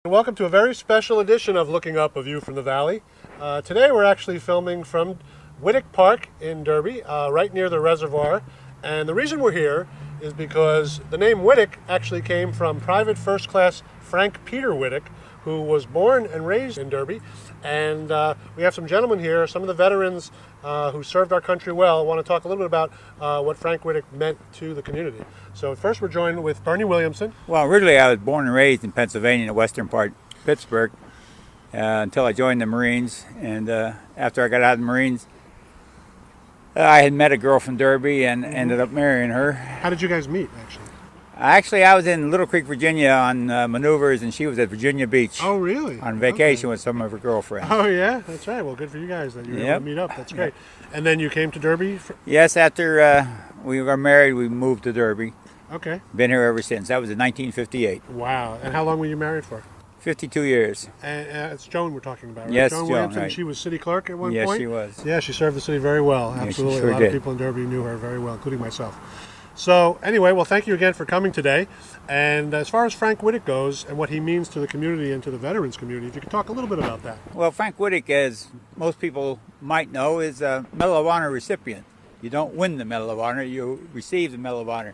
Welcome to a very special edition of Looking Up, A View from the Valley. Today we're actually filming from Witek Park in Derby, right near the reservoir. And the reason we're here is because the name Witek actually came from Private First Class Frank Peter Witek, who was born and raised in Derby. And we have some gentlemen here, some of the veterans who served our country well, want to talk a little bit about what Frank Witek meant to the community. So first we're joined with Bernie Williamson. Well, originally I was born and raised in Pennsylvania, in the western part of Pittsburgh, until I joined the Marines. And after I got out of the Marines, I had met a girl from Derby and ended up marrying her. How did you guys meet, actually? Actually, I was in Little Creek, Virginia on maneuvers, and she was at Virginia Beach. Oh, really? On vacation with some of her girlfriends. Oh, yeah? That's right. Well, good for you guys that you were able to meet up. That's great. And then you came to Derby? Yes, after we got married, we moved to Derby. Okay. Been here ever since. That was in 1958. Wow. And how long were you married for? 52 years. And it's Joan we're talking about, right? Yes, Joan Joan, Williamson. right. She was city clerk at one point? Yes, she was. Yeah, she served the city very well. Absolutely. Sure a lot did. of people in Derby knew her very well, including myself. So anyway, well, thank you again for coming today. And as far as Frank Witek goes and what he means to the community and to the veterans community, if you could talk a little bit about that. Well, Frank Witek, as most people might know, is a Medal of Honor recipient. You don't win the Medal of Honor, you receive the Medal of Honor.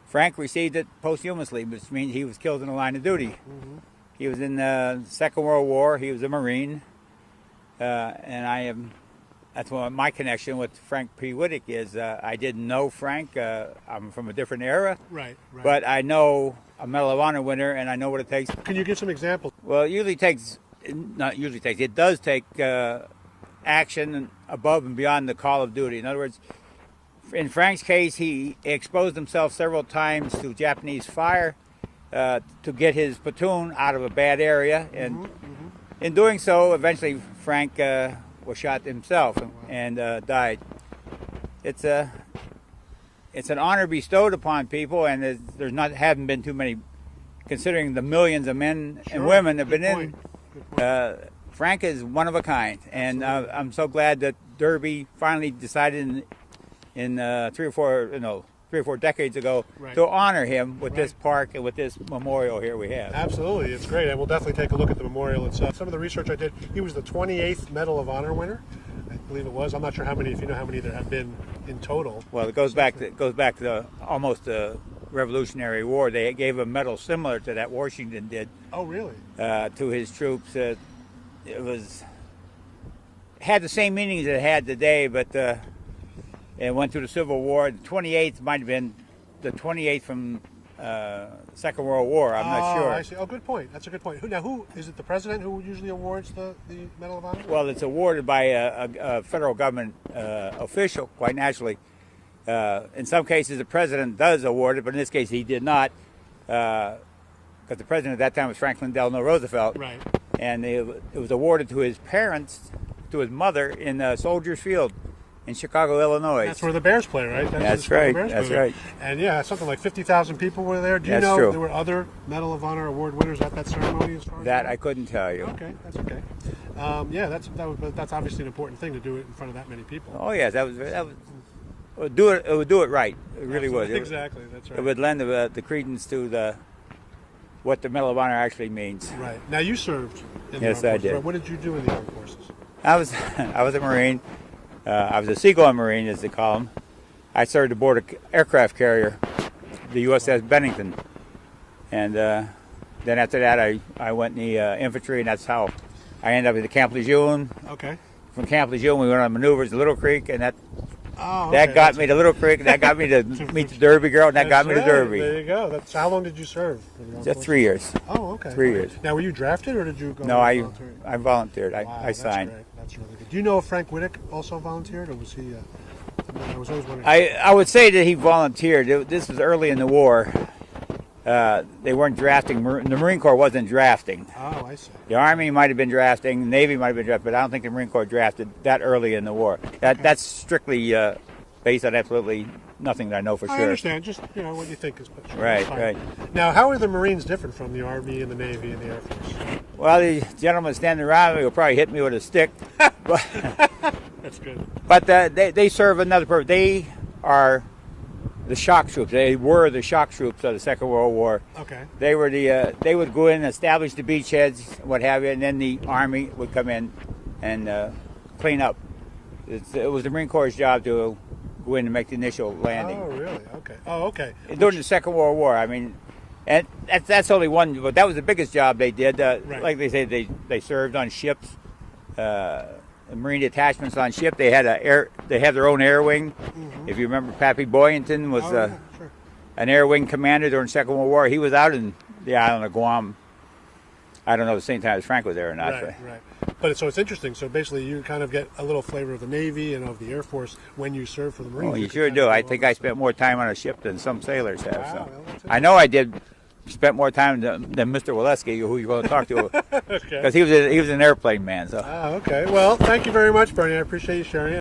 Frank received it posthumously, which means he was killed in the line of duty. Mm-hmm. He was in the Second World War. He was a Marine. And that's what my connection with Frank P. Witek is. I didn't know Frank. I'm from a different era. Right. But I know a Medal of Honor winner, and I know what it takes. Can you give some examples? Well, it does take action above and beyond the call of duty. In other words, in Frank's case, he exposed himself several times to Japanese fire to get his platoon out of a bad area. And in doing so, eventually Frank was shot himself and died. It's an honor bestowed upon people, and haven't been too many, considering the millions of men and women that have been in. Frank is one of a kind, and I'm so glad that Derby finally decided in 3 or 4 decades ago to honor him with this park and with this memorial here we have. Absolutely, it's great, and we'll definitely take a look at the memorial itself. Some of the research I did, he was the 28th Medal of Honor winner, I believe it was. I'm not sure if you know how many there have been in total. Well, it goes back to almost the Revolutionary War. They gave a medal similar to that Washington did. Oh, really? To his troops. Had the same meanings it had today, but it went through the Civil War. The 28th might have been the 28th from Second World War. I'm not sure. I see. Oh, good point. That's a good point. Now, who is it? The president who usually awards the Medal of Honor? Well, it's awarded by a federal government official, quite naturally. In some cases, the president does award it, but in this case, he did not, because the president at that time was Franklin Delano Roosevelt. Right. And it was awarded to his parents, to his mother, in Soldiers Field in Chicago, Illinois. That's where the Bears play, right? That's right. That's right. And yeah, something like 50,000 people were there. Do you know there were other Medal of Honor award winners at that ceremony? As far as that I couldn't tell you. Okay, that's okay. That's obviously an important thing to do it in front of that many people. Oh yes, it would do it right. It really would. Exactly, that's right. It would lend the credence to what the Medal of Honor actually means. Right. Now you served in the Yes, Armed I Forces. did. Right? What did you do in the Armed Forces? I was a Marine. I was a seagoing Marine, as they call them. I served aboard an aircraft carrier, the USS Bennington, and then after that I went in the infantry, and that's how I ended up at the Camp Lejeune. Okay. From Camp Lejeune, we went on maneuvers to Little Creek, and that that got me to Little Creek, and that got me to meet the Derby girl, and that got me to Derby. There you go. How long did you serve? Just 3 years. Oh, okay. 3 years. Now, were you drafted, or did you go? No, I volunteered. Wow, I signed. That's great. That's really good. Do you know if Frank Witek also volunteered, or was he? I was always wondering. I would say that he volunteered. This was early in the war. They weren't drafting. The Marine Corps wasn't drafting. Oh, I see. The Army might have been drafting. The Navy might have been drafting, but I don't think the Marine Corps drafted that early in the war. That's strictly based on absolutely nothing that I know for sure. I understand. Just what you think is better. Right. Now, how are the Marines different from the Army and the Navy and the Air Force? Well, the gentleman standing around me will probably hit me with a stick. That's good. But they serve another purpose. They are the shock troops. They were the shock troops of the Second World War. Okay. They were they would go in, establish the beachheads, what have you, and then the Army would come in and clean up. It was the Marine Corps' job to go in and make the initial landing. Oh, really? Okay. Oh, okay. During the Second World War, I mean, and that's only one, but that was the biggest job they did. Right. Like they say, they served on ships, Marine detachments on ship. They had they have their own air wing. Mm-hmm. If you remember, Pappy Boyington was sure. an air wing commander during the Second World War. He was out in the island of Guam. I don't know the same time as Frank was there or not. Right, right. But so it's interesting. So basically, you kind of get a little flavor of the Navy and of the Air Force when you serve for the Marines. Oh, you sure do. I think I spent more time on a ship than some sailors have. Wow, So. well, I know I did. Spent more time than Mr. Waleski, who you're going to talk to, because he was an airplane man. So. Okay. Well, thank you very much, Bernie. I appreciate you sharing it.